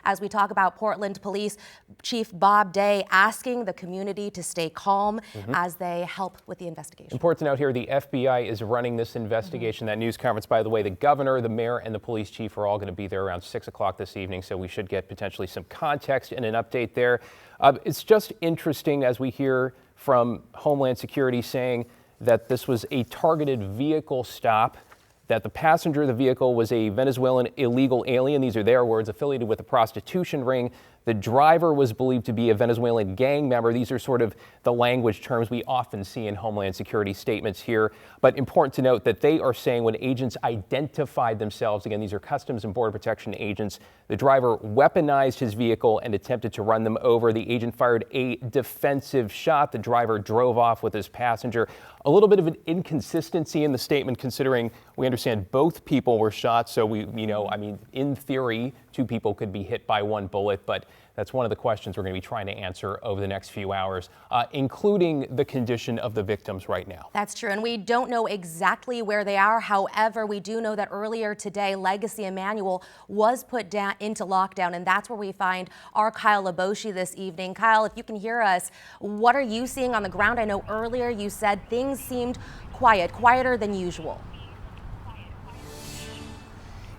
as we talk about Portland Police Chief Bob Day asking the community to stay calm as they help with the investigation. Important to note here, the FBI is running this investigation. That news conference, by the way, the governor, the mayor, and the police chief are all going to be there around 6 o'clock this evening, so we should get potentially some context and an update there. It's just interesting as we hear from Homeland Security saying that this was a targeted vehicle stop, that the passenger of the vehicle was a Venezuelan illegal alien. These are their words, affiliated with a prostitution ring. The driver was believed to be a Venezuelan gang member. These are sort of the language terms we often see in Homeland Security statements here. But important to note that they are saying when agents identified themselves, again, these are Customs and Border Protection agents, the driver weaponized his vehicle and attempted to run them over. The agent fired a defensive shot. The driver drove off with his passenger. A little bit of an inconsistency in the statement, considering we understand both people were shot. So in theory, two people could be hit by one bullet, but that's one of the questions we're going to be trying to answer over the next few hours, including the condition of the victims right now. That's true, and we don't know exactly where they are. However, we do know that earlier today, Legacy Emanuel was put down into lockdown, and that's where we find our Kyle Laboshi this evening. Kyle, if you can hear us, what are you seeing on the ground? I know earlier you said things seemed quieter than usual.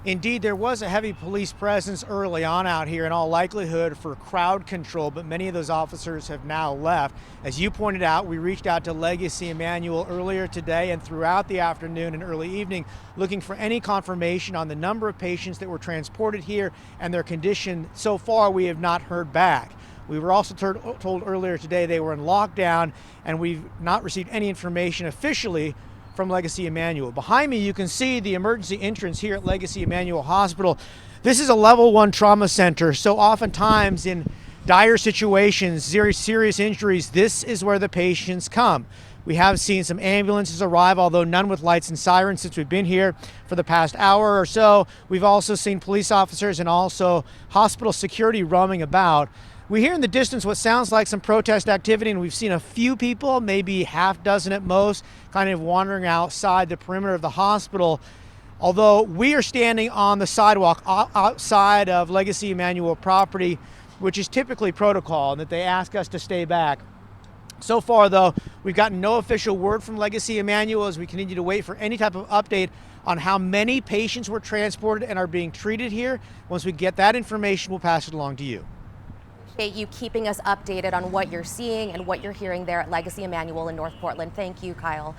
Indeed, there was a heavy police presence early on out here, in all likelihood for crowd control, but many of those officers have now left. As you pointed out, we reached out to Legacy Emanuel earlier today and throughout the afternoon and early evening, looking for any confirmation on the number of patients that were transported here and their condition. So far, we have not heard back. We were also told earlier today they were in lockdown, and we've not received any information officially from Legacy Emanuel. Behind me, you can see the emergency entrance here at Legacy Emanuel Hospital. This is a level 1 trauma center, so oftentimes in dire situations, serious injuries, this is where the patients come. We have seen some ambulances arrive, although none with lights and sirens since we've been here for the past hour or so. We've also seen police officers and also hospital security roaming about. We hear in the distance what sounds like some protest activity, and we've seen a few people, maybe half dozen at most, kind of wandering outside the perimeter of the hospital. Although we are standing on the sidewalk outside of Legacy Emanuel property, which is typically protocol, and that they ask us to stay back. So far, though, we've gotten no official word from Legacy Emanuel as we continue to wait for any type of update on how many patients were transported and are being treated here. Once we get that information, we'll pass it along to you. You keeping us updated on what you're seeing and what you're hearing there at Legacy Emanuel in North Portland. Thank you, Kyle.